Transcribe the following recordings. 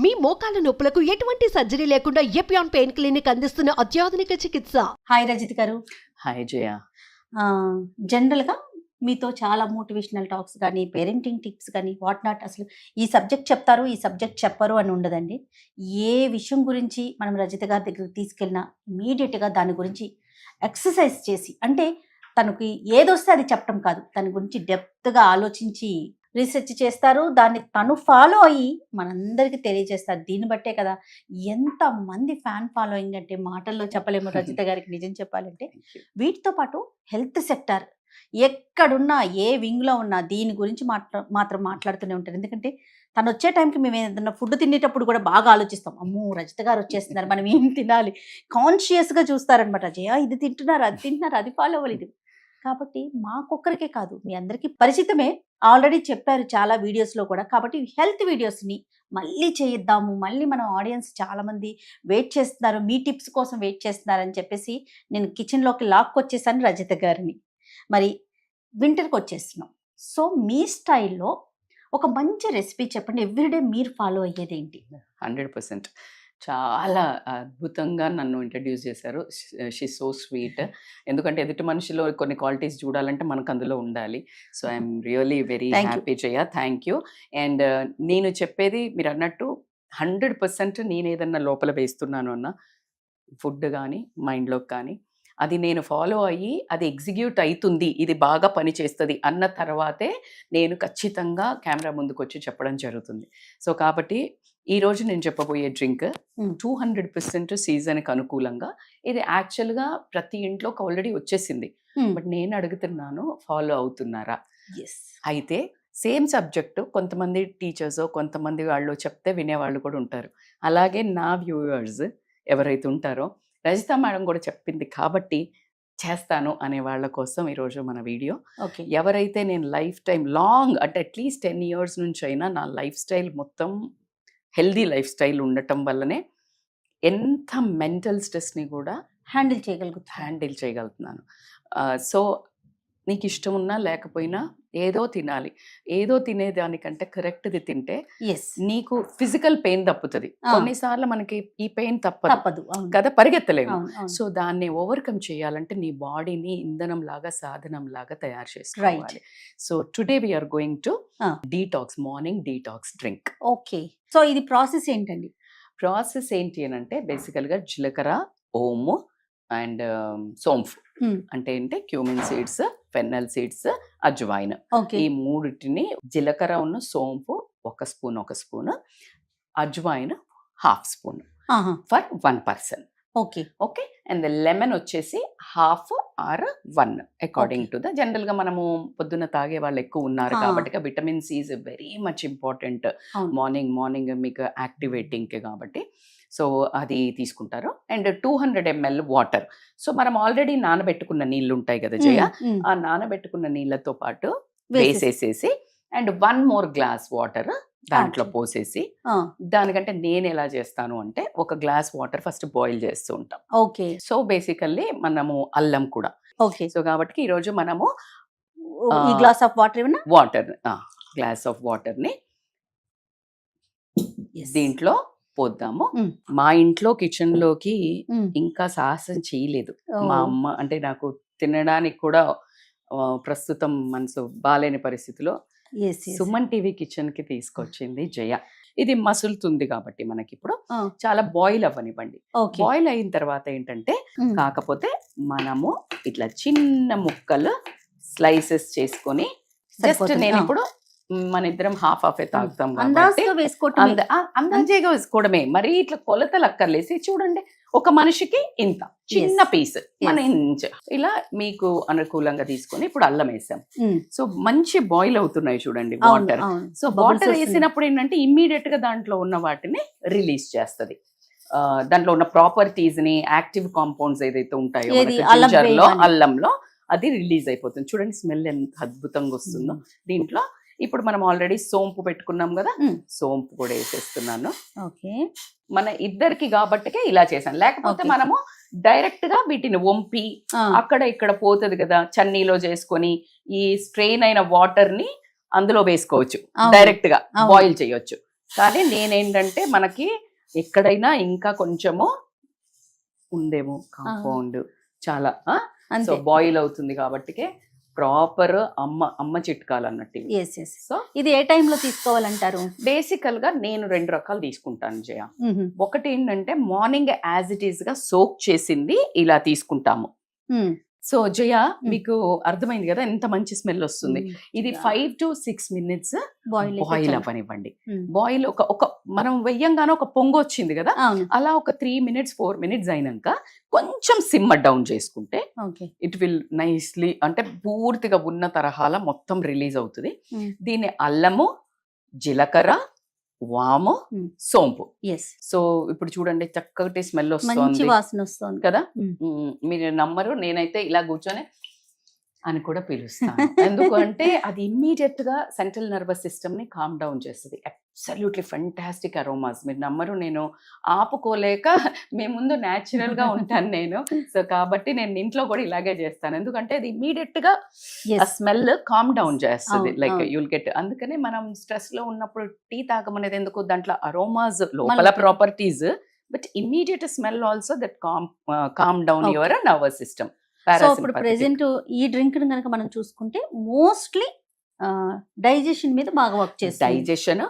మీ మోకాల నొప్పులకు ఎటువంటి సర్జరీ లేకుండా ఎపియాన్ పెయిన్ క్లినిక్ అందిస్తున్న అత్యాధునిక చికిత్స. హాయ్ రజిత్ గారు. హాయ్ జయ. జనరల్గా మీతో చాలా మోటివేషనల్ టాక్స్ కానీ పేరెంటింగ్ టిప్స్ కానీ వాట్ నాట్, అసలు ఈ సబ్జెక్ట్ చెప్తారు ఈ సబ్జెక్ట్ చెప్పరు అని ఉండదండి. ఏ విషయం గురించి మనం రజిత గారి దగ్గరికి తీసుకెళ్ళినా ఇమీడియట్గా దాని గురించి ఎక్సర్సైజ్ చేసి, అంటే తనకి ఏదొస్తే అది చెప్పడం కాదు, దాని గురించి డెప్త్గా ఆలోచించి రీసెర్చ్ చేస్తారు. దాన్ని తను ఫాలో అయ్యి మనందరికీ తెలియజేస్తారు. దీన్ని బట్టే కదా ఎంతమంది ఫ్యాన్ ఫాలోయింగ్ అంటే మాటల్లో చెప్పలేము రజిత గారికి. నిజం చెప్పాలంటే వీటితో పాటు హెల్త్ సెక్టర్ ఎక్కడున్నా ఏ వింగ్లో ఉన్నా దీని గురించి మాత్రం మాట్లాడుతూనే ఉంటారు. ఎందుకంటే తను వచ్చే టైంకి మేము ఏదైనా ఫుడ్ తినేటప్పుడు కూడా బాగా ఆలోచిస్తాం, అమ్మో రజిత గారు వచ్చేస్తున్నారు మనం ఏం తినాలి, కాన్షియస్గా చూస్తారనమాట. జయ ఇది తింటున్నారు అది తింటున్నారు అది ఫాలో అవ్వాలి ఇది. కాబట్టి మాకొక్కరికే కాదు మీ అందరికీ పరిచితమే, ఆల్రెడీ చెప్పారు చాలా వీడియోస్లో కూడా. కాబట్టి హెల్త్ వీడియోస్ని మళ్ళీ చేయిద్దాము, మళ్ళీ మన ఆడియన్స్ చాలామంది వెయిట్ చేస్తున్నారు, మీ టిప్స్ కోసం వెయిట్ చేస్తున్నారని చెప్పేసి నేను కిచెన్లోకి లాక్కొచ్చేసాను రజిత గారిని. మరి వింటర్కి వచ్చేస్తున్నాం. సో మీ స్టైల్లో ఒక మంచి రెసిపీ చెప్పండి, ఎవ్రీడే మీరు ఫాలో అయ్యేది ఏంటి? 100% చాలా అద్భుతంగా నన్ను ఇంట్రడ్యూస్ చేశారు. She so sweet. ఎందుకంటే ఎదుటి మనిషిలో కొన్ని క్వాలిటీస్ చూడాలంటే మనకు అందులో ఉండాలి. So I'm really very happy Jaya. Thank you. And నేను చెప్పేది మీరు అన్నట్టు 100% నేను ఏదన్నా లోపల వేస్తున్నాను అన్న ఫుడ్ కానీ మైండ్లోకి కానీ అది నేను ఫాలో అయ్యి అది ఎగ్జిక్యూట్ అవుతుంది, ఇది బాగా పని చేస్తుంది అన్న తర్వాతే నేను ఖచ్చితంగా కెమెరా ముందుకు వచ్చి చెప్పడం జరుగుతుంది. సో కాబట్టి ఈరోజు నేను చెప్పబోయే డ్రింక్ 200% సీజన్కి అనుకూలంగా, ఇది యాక్చువల్గా ప్రతి ఇంట్లోకి ఆల్రెడీ వచ్చేసింది. బట్ నేను అడుగుతున్నాను ఫాలో అవుతున్నారా? అయితే సేమ్ సబ్జెక్టు కొంతమంది టీచర్స్ కొంతమంది వాళ్ళు చెప్తే వినేవాళ్ళు కూడా ఉంటారు. అలాగే నా వ్యూవర్స్ ఎవరైతే ఉంటారో రజిత మేడం కూడా చెప్పింది కాబట్టి చేస్తాను అనే వాళ్ళ కోసం ఈరోజు మన వీడియో. ఎవరైతే నేను లైఫ్ టైం లాంగ్ అంటే అట్లీస్ట్ 10 years నుంచి అయినా నా లైఫ్ స్టైల్ మొత్తం హెల్దీ లైఫ్ స్టైల్ ఉండటం వల్లనే ఎంత మెంటల్ స్ట్రెస్ని కూడా హ్యాండిల్ చేయగలుగుతున్నాను. సో నీకు ఇష్టం ఉన్నా లేకపోయినా ఏదో తినాలి, ఏదో తినేదానికంటే కరెక్ట్ది తింటే నీకు ఫిజికల్ పెయిన్ తప్పుతుంది. కొన్నిసార్లు మనకి ఈ పెయిన్ తప్పదు కదా, పరిగెత్తలేము. సో దాన్ని ఓవర్కమ్ చేయాలంటే నీ బాడీని ఇంధనం లాగా సాధనం లాగా తయారు చేసుకోవాలి. So today we are going to detox, morning detox drink. Okay, so ఇది ప్రాసెస్ ఏంటండి? ప్రాసెస్ ఏంటి అని అంటే బేసికల్గా జీలకర్ర, ఓము అండ్ సోంఫ్ అంటే ఏంటి cumin seeds, fennel seeds, ajwain, ఈ మూడిటిని జీలకర్ర ఉన్న సోంపు 1 spoon, ajwain 1/2 spoon for 1 person. Okay and lemon వచ్చేసి 1/2 or 1 అకార్డింగ్ టు ద. జనరల్గా మనము పొద్దున్న తాగే వాళ్ళు ఎక్కువ ఉన్నారు కాబట్టి vitamin C is very much important morning మీకు యాక్టివేటింగ్ కాబట్టి. సో అది తీసుకుంటారు. And 200 ml water. సో మనం ఆల్రెడీ నానబెట్టుకున్న నీళ్ళు ఉంటాయి కదా జయ, ఆ నానబెట్టుకున్న నీళ్ళతో పాటు వేసేసేసి అండ్ 1 more glass వాటర్ దాంట్లో పోసేసి, దానికంటే నేను ఎలా చేస్తాను అంటే 1 glass వాటర్ ఫస్ట్ బాయిల్ చేస్తూ ఉంటాం. ఓకే, సో బేసికల్లీ మనము అల్లం కూడా. ఓకే, సో కాబట్టి ఈరోజు మనము గ్లాస్ ఆఫ్ వాటర్ని దీంట్లో పోద్దాము. మా ఇంట్లో కిచెన్ లోకి ఇంకా సాహసం చేయలేదు మా అమ్మ. అంటే నాకు తినడానికి కూడా ప్రస్తుతం మనసు బాలేని పరిస్థితిలో సుమన్ టీవీ కిచెన్ కి తీసుకొచ్చింది జయ. ఇది మసులుతుంది కాబట్టి మనకి ఇప్పుడు చాలా బాయిల్ అవ్వనివ్వండి. బాయిల్ అయిన తర్వాత ఏంటంటే కాకపోతే మనము ఇట్లా చిన్న ముక్కలు స్లైసెస్ చేసుకొని, జస్ట్ నేను ఇప్పుడు మన ఇద్దరం హాఫ్ తాగుతాం అందాజగా వేసుకోవడమే, మరి ఇట్లా కొలతలు అక్కర్లేసి. చూడండి ఒక మనిషికి ఇంత చిన్న పీస్ మన ఇంచ్ ఇలా మీకు అనుకూలంగా తీసుకొని ఇప్పుడు అల్లం వేసాం. సో మంచి బాయిల్ అవుతున్నాయి చూడండి వాటర్. సో వాటర్ వేసినప్పుడు ఏంటంటే ఇమ్మీడియట్ గా దాంట్లో ఉన్న వాటిని రిలీజ్ చేస్తుంది. దాంట్లో ఉన్న ప్రాపర్టీస్ ని, యాక్టివ్ కాంపౌండ్స్ ఏదైతే ఉంటాయో అల్లంలో అది రిలీజ్ అయిపోతుంది. చూడండి స్మెల్ ఎంత అద్భుతంగా వస్తుందో. దీంట్లో ఇప్పుడు మనం ఆల్రెడీ సోంపు పెట్టుకున్నాం కదా, సోంపు కూడా వేసేస్తున్నాను. ఓకే, మన ఇద్దరికి కాబట్టికే ఇలా చేశాను. లేకపోతే మనము డైరెక్ట్ గా వీటిని వంపి అక్కడ ఇక్కడ పోతుంది కదా, చన్నీలో చేసుకొని ఈ స్ట్రెయిన్ అయిన వాటర్ ని అందులో వేసుకోవచ్చు, డైరెక్ట్ గా బాయిల్ చేయొచ్చు. కానీ నేనేంటంటే మనకి ఎక్కడైనా ఇంకా కొంచెము ఉందేమో కాంపౌండ్ చాలా సో అంతే. బాయిల్ అవుతుంది కాబట్టి ప్రాపర్ అమ్మ చిట్కాలు అన్నట్టు ఇవి. Yes yes. సో ఇది ఏ టైంలో తీసుకోవాలంటారు? బేసికల్ గా నేను 2 రకాలు తీసుకుంటాను జయ. ఒకటి ఏంటంటే మార్నింగ్ యాజ్ ఇట్ ఈస్ గా సోక్ చేసింది ఇలా తీసుకుంటాము. సో జయ మీకు అర్థమైంది కదా ఎంత మంచి స్మెల్ వస్తుంది. ఇది 5 to 6 minutes బాయిల్ అవ్వనివ్వండి. బాయిల్ ఒక మనం వెయ్యంగానే ఒక పొంగు వచ్చింది కదా, అలా ఒక 3 minutes 4 minutes అయినాక కొంచెం సిమ్ డౌన్ చేసుకుంటే ఇట్ విల్ నైస్లీ అంటే పూర్తిగా ఉన్న తరహాల మొత్తం రిలీజ్ అవుతుంది. దీన్ని అల్లము, జీలకర్ర, వాము, సోంపు. సో ఇప్పుడు చూడండి చక్కటి స్మెల్ వస్తుంది, వాసన వస్తుంది కదా. మీరు నమ్మరు, నేనైతే ఇలా కూర్చొని అని కూడా పిలుస్తాను. ఎందుకంటే అది ఇమ్మీడియట్ గా సెంట్రల్ నర్వస్ సిస్టమ్ ని కామ్ డౌన్ చేస్తుంది. Absolutely fantastic aromas. మీరు నమ్మరు, నేను ఆపుకోలేక మీ ముందు న్యాచురల్ గా ఉంటాను నేను. సో కాబట్టి నేను ఇంట్లో కూడా ఇలాగే చేస్తాను, ఎందుకంటే అది ఇమ్మీడియట్ గా స్మెల్ కామ్ డౌన్ చేస్తుంది. Like you'll get. అందుకనే మనం స్ట్రెస్ లో ఉన్నప్పుడు టీ తాగమనేది ఎందుకు, దాంట్లో అరోమాస్ లోపల properties, but immediate smell also that calm down your nervous system. So ఇప్పుడు ప్రెసెంట్ ఈ డ్రింక్ కనుక మనం చూసుకుంటే మోస్ట్లీ డైజెషన్ మీద బాగా వర్క్ చేస్తుంది. Digestion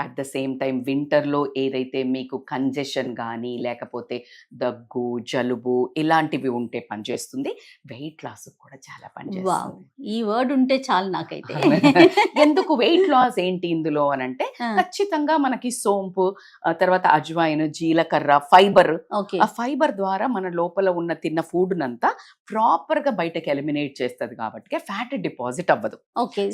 at the same time వింటర్లో ఏదైతే మీకు కంజెషన్ కానీ లేకపోతే దగ్గు, జలుబు ఇలాంటివి ఉంటే పనిచేస్తుంది. వెయిట్ లాస్ కూడా చాలా పనిచేస్తుంది. ఈ వర్డ్ ఉంటే చాలు నాకైతే. ఎందుకు వెయిట్ లాస్ ఏంటి ఇందులో అని అంటే ఖచ్చితంగా మనకి సోంపు, తర్వాత అజ్వైన్, జీలకర్ర, ఫైబర్. ఆ ఫైబర్ ద్వారా మన లోపల ఉన్న తిన్న ఫుడ్ నంతా ప్రాపర్ గా బయటకి ఎలిమినేట్ చేస్తుంది కాబట్టి ఫ్యాట్ డిపాజిట్ అవ్వదు.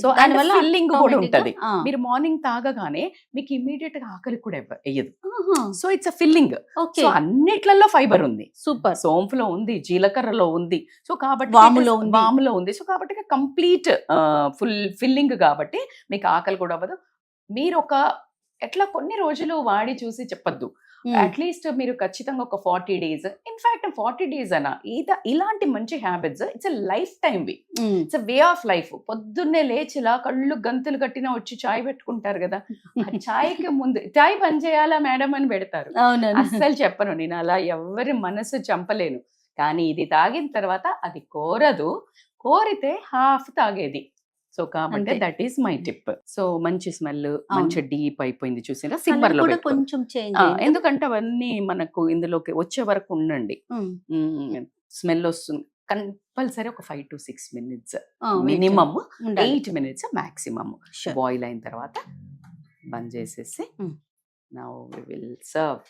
సో దానివల్ల ఫిల్లింగ్ కూడా ఉంటది. మీరు మార్నింగ్ తాగగానే మీకు ఇమ్మీడియట్ గా ఆకలి కూడా వేయదు. So it's a filling. So అన్నిట్లలో ఫైబర్ ఉంది. సూపర్. సోంపులో ఉంది, జీలకర్రలో ఉంది, సో కాబట్టి వాములో ఉంది. సో కాబట్టి కంప్లీట్ ఫుల్ ఫిల్లింగ్ కాబట్టి మీకు ఆకలి కూడా అవ్వదు. మీరు ఒక ఎట్లా కొన్ని రోజులు వాడి చూసి చెప్పద్దు, అట్లీస్ట్ మీరు ఖచ్చితంగా ఒక 40 days, ఇన్ఫాక్ట్ 40 days అనా ఇలాంటి మంచి habits it's a lifetime we, it's a way of life. పొద్దున్నే లేచిలా కళ్ళు గంతులు కట్టినా వచ్చి చాయ్ పెట్టుకుంటారు కదా, చాయ్కి ముందు చాయ్ పని చేయాలా మేడం అని పెడతారు. అస్సలు చెప్పను నేను, అలా ఎవరి మనసు చంపలేను. కానీ ఇది తాగిన తర్వాత అది కోరదు, కోరితే హాఫ్ తాగేది. సో కాబట్టి that is my tip. So మంచి స్మెల్, మంచి డీప్ అయిపోయింది చూసినా, సిమ్మర్ లో కొంచెం చేంజ్, ఎందుకంటే అవన్నీ మనకు ఇందులోకి వచ్చే వరకు ఉండండి. స్మెల్ వస్తుంది కంపల్సరీ ఒక 5 to 6 minutes minimum, 8 minutes maximum boil అయిన తర్వాత బంద్ చేసేసి now we will serve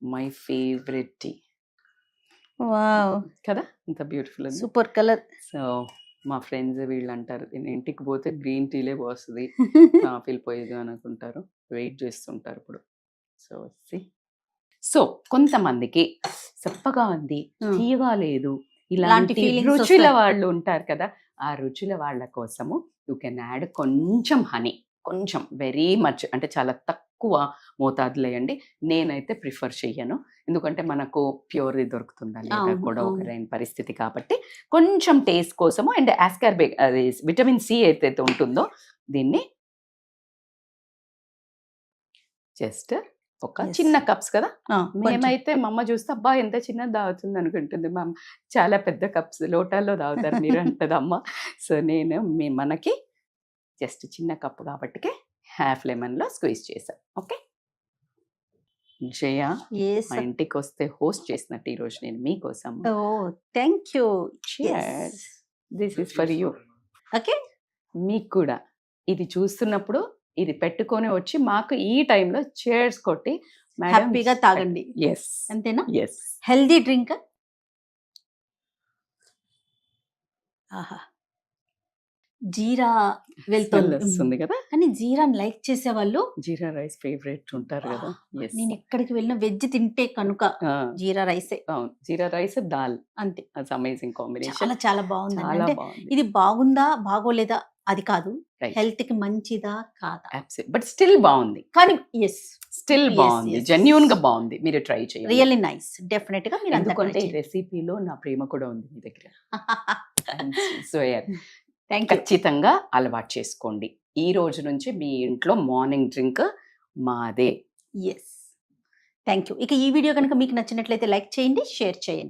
my favourite tea. Wow కదా, ఇంత బ్యూటిఫుల్, సూపర్ కలర్. సో మా ఫ్రెండ్స్ వీళ్ళు అంటారు నేను ఇంటికి పోతే గ్రీన్ టీలే పోస్తుంది, కాఫీలు పోయేది అనుకుంటారు, వెయిట్ చేస్తుంటారు ఇప్పుడు. సో కొంతమందికి చప్పగా ఉంది, తీయగా లేదు, ఇలాంటి రుచుల వాళ్ళు ఉంటారు కదా, ఆ రుచుల వాళ్ళ కోసము యూ కెన్ యాడ్ కొంచెం హనీ, కొంచెం వెరీ మచ్ అంటే చాలా తక్కువ మోతాదులో వేయండి. నేనైతే ప్రిఫర్ చెయ్యను, ఎందుకంటే మనకు ప్యూర్ది దొరుకుతుందా లేదా కూడా ఒక రైన్ పరిస్థితి కాబట్టి కొంచెం టేస్ట్ కోసము. అండ్ ఆస్కార్బిక్ అది విటమిన్ సి ఏదైతే ఉంటుందో దీన్ని జస్ట్ ఒక చిన్న కప్స్ కదా, మేమైతే మా అమ్మ చూస్తే అబ్బా ఎంత చిన్నది తాగుతుంది అనుకుంటుంది, మా చాలా పెద్ద కప్స్ లోటాల్లో తాగుతారు మీరు అంటది అమ్మ. సో నేను మనకి జస్ట్ చిన్న కప్పు కాబట్టి హాఫ్ లెమన్ లో స్క్వీజ్ చేశాను. ఓకే జయ, మా ఇంటికి వస్తే హోస్ట్ చేసినట్టు ఈ రోజు నేను మీకోసం. Thank you. This is for you. Okay, మీకు కూడా ఇది చూస్తున్నప్పుడు ఇది పెట్టుకొని వచ్చి మాకు ఈ టైంలో చేర్స్ కొట్టి హ్యాపీగా తాగండి. ఎస్, అంతేనా? Yes, healthy drink. ఆహా, జీరా వెళ్తుంది కదా, కానీ జీరాని లైక్ చేసే వాళ్ళు జీరా రైస్ ఫేవరెట్ ఉంటారు కదా. నేను ఎక్కడికి వెళ్ళిన వెజ్ తింటే కనుక జీరా రైస్. అవును, జీరా రైస్ దాల్, అంతే. అట్స్ అమేజింగ్ కాంబినేషన్. చాలా చాలా బాగుంది. అంటే ఇది బాగుందా బాగోలేదా అది కాదు, హెల్త్ కి మంచిదా కాదా, బట్ స్టిల్ బాగుంది. కానీ ఎస్, స్టిల్ బాగుంది, జెన్యూన్ గా బాగుంది. మీరు ట్రై చేయండి, రియల్లీ నైస్. డెఫినెట్ గా మీరు ఎందుకంటే ఈ రెసిపీలో నా ప్రేమ కూడా ఉంది మీ దగ్గర. సో ఖచ్చితంగా అలవాటు చేసుకోండి. ఈ రోజు నుంచి మీ ఇంట్లో మార్నింగ్ డ్రింక్ మాదే. ఎస్. Thank you. ఇక ఈ వీడియో కనుక మీకు నచ్చినట్లయితే లైక్ చేయండి, షేర్ చేయండి.